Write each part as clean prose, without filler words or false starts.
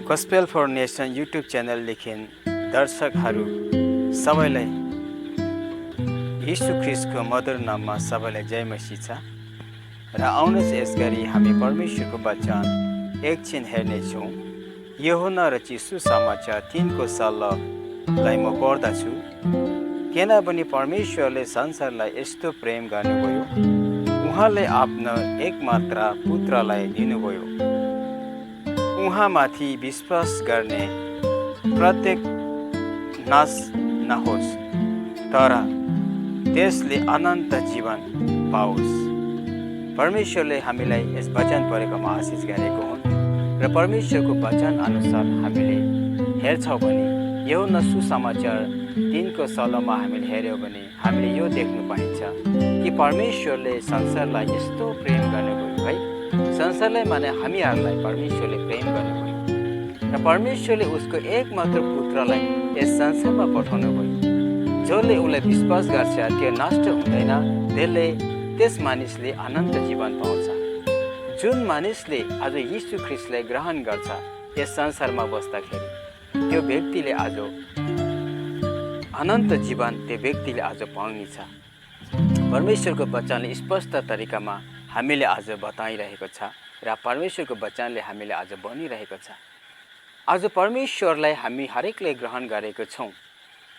Gospel for nation YouTube च्यानलदेखि दर्शकहरू सबैलाई यीशु ख्रिस्टको मधुर नाममा सबैलाई जय मसीह छ। र आउनुहोस् यसगरी हामी परमेश्वरको वचन एकछिन हेर्नेछौँ। यूहन्ना रचित सुसमाचार 3को 16लाई म पढ्दछु। किनभने परमेश्वरले संसारलाई यस्तो प्रेम गर्नुभयो, उहाँले आफ्नो एकमात्र पुत्रलाई दिनुभयो, उहाँमाथि विश्वास गर्ने प्रत्येक नाश नहोस्, तर त्यसले अनन्त जीवन पाओस्। परमेश्वरले हामीलाई यस वचन पढेकोमा आशिष गरेको हुन् र परमेश्वरको वचन अनुसार हामीले हेर्छौँ भने यूहन्ना सुसमाचार 3को 16मा हामीले हेऱ्यौँ भने हामीले यो देख्नु पाइन्छ कि परमेश्वरले संसारलाई यस्तो प्रेम गर्नुभयो है। संसारलाई माने हामीहरूलाई परमेश्वरले प्रेम गर्नुभयो र परमेश्वरले उसको एकमात्र पुत्रलाई यस संसारमा पठाउनु भयो। जसले उसलाई विश्वास गर्छ त्यो नष्ट हुँदैन, त्यस मानिसले अनन्त जीवन पाउँछ। जुन मानिसले आज यीशु ख्रिस्टलाई ग्रहण गर्छ यस संसारमा बस्दाखेरि त्यो व्यक्तिले आज अनन्त जीवन त्यो व्यक्तिले आज पाउनेछ। परमेश्वरको वचनले स्पष्ट तरिकामा हामीले आज बताइरहेको छ र परमेश्वरको वचनले हामीले आज भनिरहेको छ। आज परमेश्वरलाई हामी हरेकले ग्रहण गरेको छौँ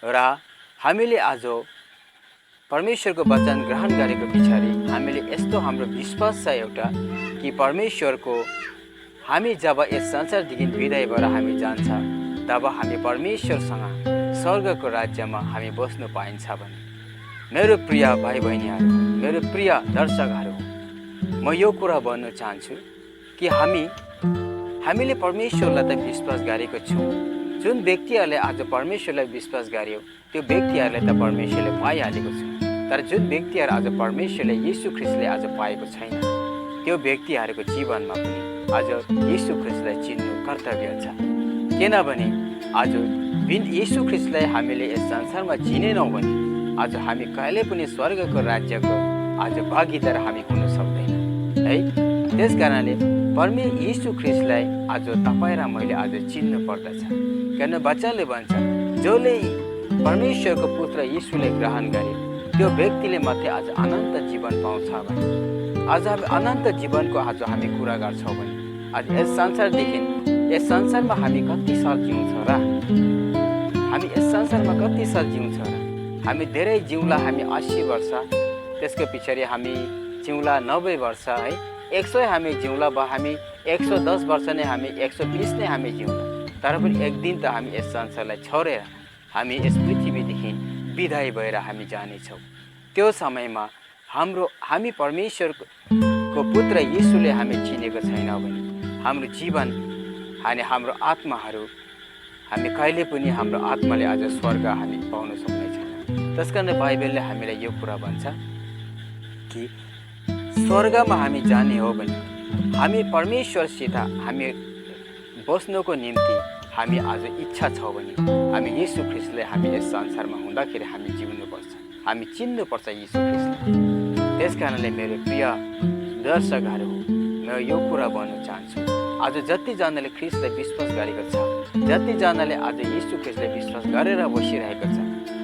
र हामीले आज परमेश्वरको वचन ग्रहण गरेको पछाडि हामीले यस्तो हाम्रो विश्वास छ एउटा कि परमेश्वरको हामी जब यस संसारदेखि विदाई भएर हामी जान्छ तब हामी परमेश्वरसँग स्वर्गको राज्यमा हामी बस्नु पाइन्छ भने मेरो प्रिय भाइ बहिनीहरू, मेरो प्रिय दर्शकहरू, म यो कुरा भन्नु चाहन्छु कि हामीले परमेश्वरलाई त विश्वास गरेको छौँ। जुन व्यक्तिहरूले आज परमेश्वरलाई विश्वास गर्यो त्यो व्यक्तिहरूले त परमेश्वरले पाइहालेको छ। तर जुन व्यक्तिहरू आज परमेश्वरले यीशु ख्रिस्टले आज पाएको छैन त्यो व्यक्तिहरूको जीवनमा पनि आज यीशु ख्रिस्टलाई चिन्नु कर्तव्य छ। किनभने आज यीशु ख्रिस्टलाई हामीले यस संसारमा चिनेनौँ भने आज हामी कहिले पनि स्वर्गको राज्यको आज भागीदार हामी हुन सक्दैन है। त्यस कारणले यीशु ख्रिस्टलाई आज तपाईँ र मैले आज चिन्नु पर्दछ। किन वचनले भन्छ जसले परमेश्वरको पुत्र यीशुले ग्रहण गरे त्यो व्यक्तिले मात्रै आज अनन्त जीवन पाउँछ भने आज हामी अनन्त जीवनको आज हामी कुरा गर्छौँ भने आज यस संसारमा हामी कति साल जिउँछौँ र? हामी यस संसारमा कति साल जिउँछौँ र? हामी धेरै जिउँला, हामी 80 वर्ष, त्यसको पछाडि हामी जिउँला 90 वर्ष है, 100 हामी जिउँला, हामी 110 वर्ष नै, हामी 120 नै हामी जिउँला। तर पनि एक दिन त हामी यस संसारलाई छोडेर हामी यस पृथ्वीदेखि विदाई भएर हामी जानेछौँ। त्यो समयमा हामी परमेश्वरको पुत्र यीशुले हामी चिनेको छैनौँ भने हाम्रो जीवन अनि हाम्रो आत्माहरू हामी कहिले पनि हाम्रो आत्माले आज स्वर्ग हामी पाउन सक्ने छैन। त्यस कारण बाइबलले हामीलाई यो कुरा भन्छ कि स्वर्गमा हामी जाने हो भने हामी परमेश्वरसित हामी बस्नुको निम्ति हामी आज इच्छा छ भने हामी यीशु ख्रिस्टलाई हामी यस संसारमा हुँदाखेरि हामी जिउनुपर्छ, हामी चिन्नुपर्छ यीशु ख्रिस्टलाई। त्यस कारणले मेरो प्रिय दर्शकहरू, म यो कुरा भन्नु चाहन्छु आज जतिजनाले ख्रिस्टलाई विश्वास गरेको छ, जतिजनाले आज यीशु ख्रिस्टलाई विश्वास गरेर बसिरहेको छ,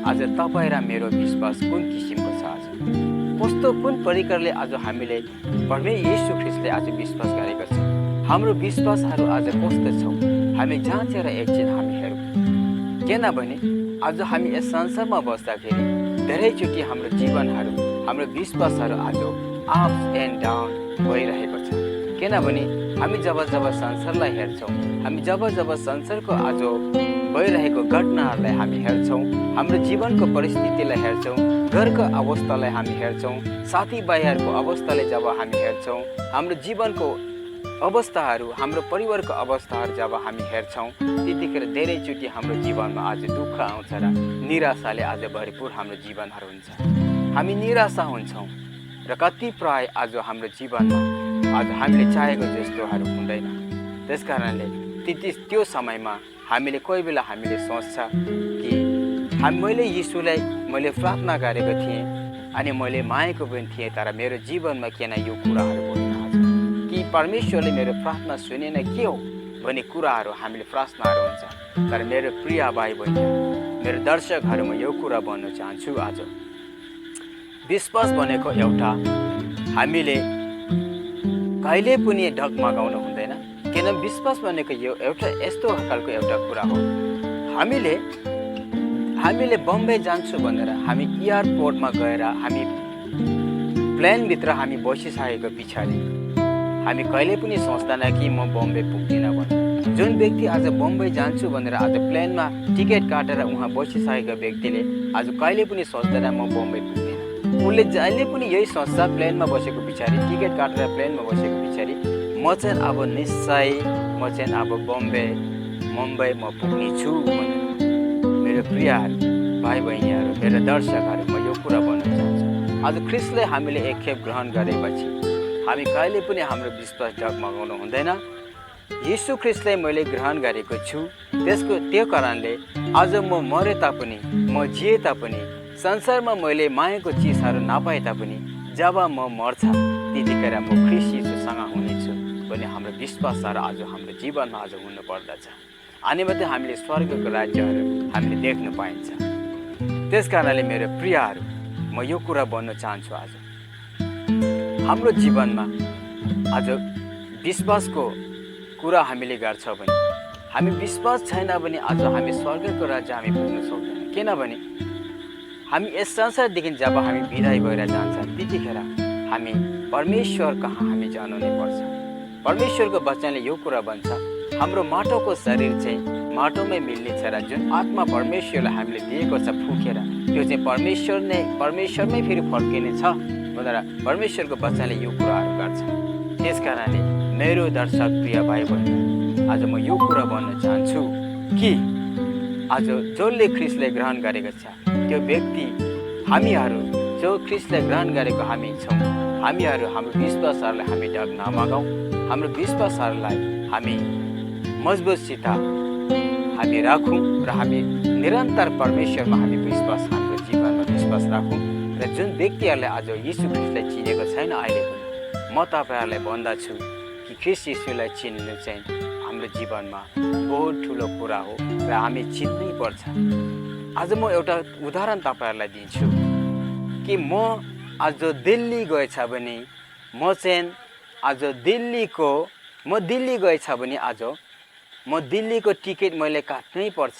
आज तपाईँ र मेरो विश्वास कुन किसिमको छ? आज कुन प्रकारले आज हामीले यीशु ख्रिस्टलाई आज विश्वास गरेको छ? हाम्रो विश्वासहरू आज कस्तो छौँ? हामी जाँचेर एकछिन हामी हेरौँ। किनभने आज हामी यस संसारमा बस्दाखेरि धेरैचोटि हाम्रो जीवनहरू, हाम्रो विश्वासहरू आज अप्स एन्ड डाउन भइरहेको छ। किनभने हामी जब संसारलाई हेर्छौँ, हामी जब संसारको आज भइरहेको घटनाहरूलाई हामी हेर्छौँ, हाम्रो जीवनको परिस्थितिलाई हेर्छौँ, घरको अवस्थालाई हामी हेर्छौँ, साथीभाइहरूको अवस्थालाई जब हामी हेर्छौँ, हाम्रो जीवनको अवस्थाहरू, हाम्रो परिवारको अवस्थाहरू जब हामी हेर्छौँ त्यतिखेर धेरैचोटि हाम्रो जीवनमा आज दुःख आउँछ र निराशाले आज भरपुर हाम्रो जीवनहरू हुन्छ। हामी निराशा हुन्छौँ र कति प्राय आज हाम्रो जीवनमा आज हामीले चाहेको जस्तोहरू हुँदैन। त्यस कारणले त्यो समयमा हामीले कोही बेला हामीले सोच्छ कि मैले यीशुलाई प्रार्थना गरेको थिएँ अनि मैले मागेको पनि थिएँ, तर मेरो जीवनमा किन यो कुराहरू भइरहेछ? कि परमेश्वरले मेरो प्रार्थना सुनेन के हो? भन्ने कुराहरू हामीले प्रश्नहरू हुन्छ। तर मेरो प्रिय भाइ बहिनी, मेरो दर्शकहरू, म यो कुरा भन्न चाहन्छु आज विश्वास भनेको एउटा हामीले कहिले पनि डगमगाउनु हुँदैन। किन विश्वास भनेको यो एउटा यस्तो खालको एउटा कुरा हो। हामीले बम्बई जान्छु भनेर हामी एयरपोर्टमा गएर हामी प्लेनभित्र हामी बसिसकेको पछाडि हामी कहिले पनि सोच्दैन कि म बम्बई पुग्दिनँ भनेर। जुन व्यक्ति आज बम्बई जान्छु भनेर आज प्लेनमा टिकट काटेर उहाँ बसिसकेको व्यक्तिले आज कहिले पनि सोच्दैन म बम्बई पुग्दिनँ। उसले जहिले पनि यही सोच्छ प्लेनमा बसेको पछाडि, टिकट काटेर प्लेनमा बसेको पछाडि म चाहिँ अब निश्चय म चाहिँ अब मुम्बई म पुग्ने छु भनेर। मेरो प्रिय भाइ बहिनीहरू, मेरो दर्शकहरू, म यो कुरा भन्न चाहन्छु आज ख्रिस्टले हामीले एकखेप ग्रहण गरेपछि हामी कहिले पनि हाम्रो विश्वास डगमगाउनु हुँदैन। यीशु ख्रिस्टलाई मैले ग्रहण गरेको छु, त्यो कारणले आज म मरे तापनि, म जिए तापनि, संसारमा मैले मायाको चिजहरू नपाए तापनि जब म मर्छ त्यतिखेर म ख्रिस्ट यीशुसँग हुनेछु भन्ने हाम्रो विश्वासहरू आज हाम्रो जीवनमा आज हुनु पर्दछ। अनि मात्रै हामीले स्वर्गको राज्यहरू हामीले देख्न पाइन्छ। त्यस कारणले मेरो प्रियहरू, म यो कुरा भन्न चाहन्छु आज हाम्रो जीवनमा आज विश्वासको कुरा हामीले गर्छौँ भने, हामी विश्वास छैन भने आज हामी स्वर्गको राज्य हामी पुग्न सक्दैनौँ। किनभने हामी यस संसारदेखि जब हामी विदाई भएर जान्छ त्यतिखेर हामी परमेश्वर कहाँ हामी जानु नै पर्छ। परमेश्वरको वचनले यो कुरा भन्छ हाम्रो माटोको शरीर चाहिँ माटोमै मिल्नेछ र जुन आत्मा परमेश्वरले हामीले दिएको छ फुकेर त्यो चाहिँ परमेश्वरमै फेरि फर्किने छ भनेर परमेश्वरको वचनले यो कुराहरू गर्छ। त्यस कारणले मेरो दर्शक प्रिय भाइ बहिनी, आज म यो कुरा भन्न चाहन्छु कि आज जसले ख्रिस्टलाई ग्रहण गरेको छ त्यो व्यक्ति, हामीहरू जो ख्रिस्टलाई ग्रहण गरेको हामी छौँ, हामीहरू हाम्रो विश्वासहरूलाई हामी डग नमगाउँ। हाम्रो विश्वासहरूलाई हामी मजबुतसित हामी राखौँ र हामी निरन्तर परमेश्वरमा हामी विश्वास, हाम्रो जीवनमा विश्वास राखौँ। र जुन व्यक्तिहरूले आज यीशु ख्रिस्टलाई चिनेको छैन अहिले पनि म तपाईँहरूलाई भन्दछु कि ख्रिस्ट यीशुलाई चिन्नु चाहिँ हाम्रो जीवनमा बहुत ठुलो कुरा हो र हामी चिन्नै पर्छ। आज म एउटा उदाहरण तपाईँहरूलाई दिन्छु कि म आज दिल्ली गएछ भने म चाहिँ आज दिल्ली गएछ भने आज म दिल्लीको टिकट मैले काट्नै पर्छ।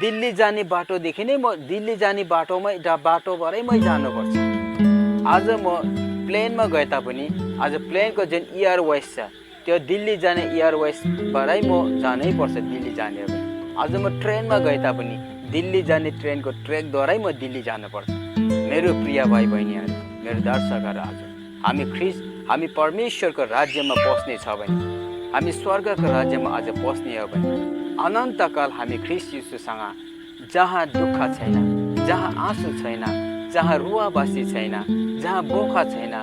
दिल्ली जाने बाटोदेखि नै म दिल्ली जाने बाटोबाटै मै जानुपर्छ। आज म प्लेनमा गए तापनि आज प्लेनको जुन एयरवेज छ त्यो दिल्ली जाने एयरवेजबाटै म जानै पर्छ दिल्ली जाने हो भने। आज म ट्रेनमा गए तापनि दिल्ली जाने ट्रेनको ट्र्याकद्वारै म दिल्ली जानुपर्छ। मेरो प्रिय भाइ बहिनीहरू, मेरो दर्शकहरू, आज हामी परमेश्वरको राज्यमा पस्ने छ भने, हामी स्वर्गको राज्यमा आज पस्ने हो भने अनन्तकाल हामी ख्रिस्ट यीशुसँग जहाँ दुःख छैन, जहाँ आँसु छैन, जहाँ रुवाबासी छैन, जहाँ बोखा छैन,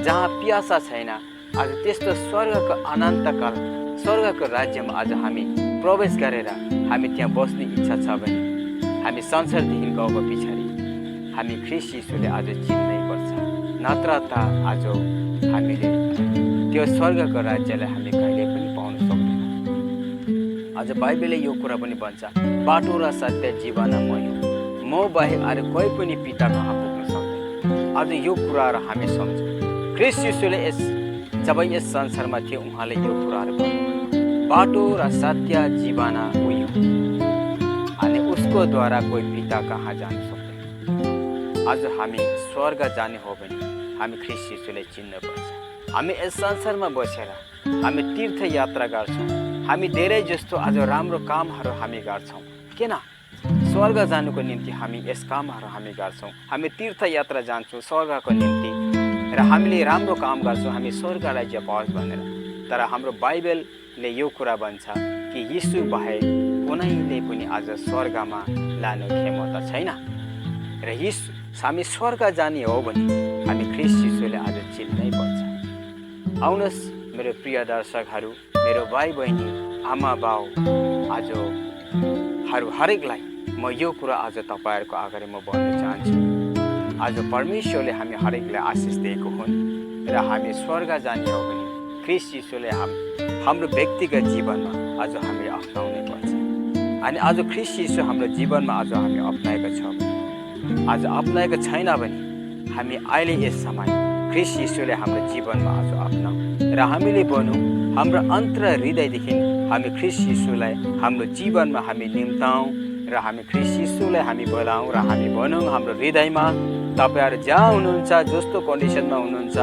जहाँ प्यासा छैन, आज त्यस्तो स्वर्गको अनन्तकाल स्वर्गको राज्यमा आज हामी प्रवेश गरेर हामी त्यहाँ बस्ने इच्छा छ भने हामी संसारदेखि गएको पछाडि हामी ख्रिस्ट यीशुले आज चिन्नै पर्छ। नत्र त आज हामीले त्यो स्वर्गको राज्यलाई हामी कहिले पनि पाउन सक्दैनौँ। आज बाइबलले यो कुरा पनि भन्छ बाटो र सत्य जीवन म हुँ, म बाहेक अरू कोही पनि पिता कहाँ पुग्न सक्दैन। आज यो कुराहरू हामी सम्झौँ। ख्रिस्ट यीशुले जब यस संसारमा थियो उहाँले यो कुराहरू भन्नुभयो बाटो र सत्य जीवन उही हो अनि उसको द्वारा कोही पिता कहाँ जान सक्दैन। आज हामी स्वर्ग जाने हो भने हामी ख्रिस्ट यीशुलाई चिन्नुपर्छ। हामी यस संसारमा बसेर हामी तीर्थ यात्रा गर्छौँ, हामी धेरै जस्तो आज राम्रो कामहरू हामी गर्छौँ। किन? स्वर्ग जानुको निम्ति हामी यस कामहरू हामी गर्छौँ। हामी तीर्थ यात्रा जान्छौँ स्वर्गको निम्ति र हामीले राम्रो काम गर्छौँ, हामी स्वर्ग राज्य पाओस् भनेर। तर हाम्रो बाइबलले यो कुरा भन्छ कि यीशु बाहेक कुनैले पनि आज स्वर्गमा लाने क्षमता छैन र हामी स्वर्ग जाने हो भने हामी ख्रिस्ट यीशुले आज चिन्नै पर्छ। आउनुहोस् मेरो प्रिय दर्शकहरू, मेरो भाइ बहिनी, आमा बाउ, आज हरेकलाई म यो कुरा आज तपाईँहरूको अगाडि म भन्न चाहन्छु। आज परमेश्वरले हामी हरेकलाई आशिष दिएको हुन् र हामी स्वर्ग जाने हो भने ख्रीष्ट यीशुलाई हाम्रो व्यक्तिगत जीवनमा आज हामीले अप्नाउनै पर्छ। अनि आज ख्रीष्ट यीशु हाम्रो जीवनमा आज हामी अप्नाएका छौँ। आज अप्नाएको छैन भने हामी अहिले यस समय ख्रीष्ट यीशुलाई हाम्रो जीवनमा आज अप्नाऊ र हामीले भनौँ हाम्रो अन्तर हृदयदेखि हामी ख्रीष्ट यीशुलाई हाम्रो जीवनमा हामी निम्ताउँ र हामी ख्रीष्ट यीशुलाई हामी बोलाउँ र हामी भनौँ हाम्रो हृदयमा तपाईँहरू जहाँ हुनुहुन्छ, जस्तो कन्डिसनमा हुनुहुन्छ,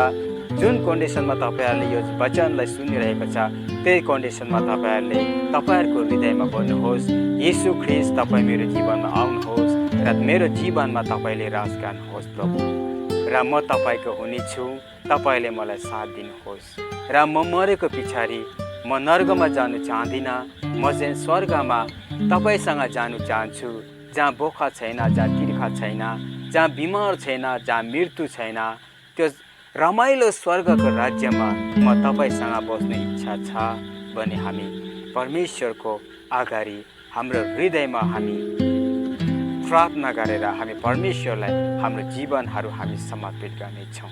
जुन कन्डिसनमा तपाईँहरूले यो वचनलाई सुनिरहेको छ त्यही कन्डिसनमा तपाईँहरूको हृदयमा भन्नुहोस्, येशू ख्रीष्ट तपाईँ मेरो जीवनमा आउनुहोस् र मेरो जीवनमा तपाईँले राज गर्नुहोस् प्रभु, र म तपाईँको हुनेछु, तपाईँले मलाई साथ दिनुहोस् र म मरेको पछाडि म नर्कमा जानु चाहदिनँ, म चाहिँ स्वर्गमा तपाईँसँग जानु चाहन्छु, जहाँ बोखा छैन, जहाँ तिर्खा छैन, जहाँ बिमार छैन, जहाँ मृत्यु छैन, त्यो रमाइलो स्वर्गको राज्यमा म तपाईँसँग बस्ने इच्छा छ भने हामी परमेश्वरको अगाडि हाम्रो हृदयमा हामी प्रार्थना गरेर हामी परमेश्वरलाई हाम्रो जीवनहरू हामी समर्पित गर्नेछौँ।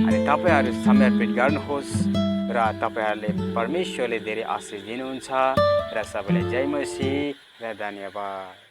अनि तपाईँहरू समर्पित गर्नुहोस् र तपाईँहरूले परमेश्वरले धेरै आशिष दिनुहुन्छ र सबैलाई जय मसीह र धन्यवाद।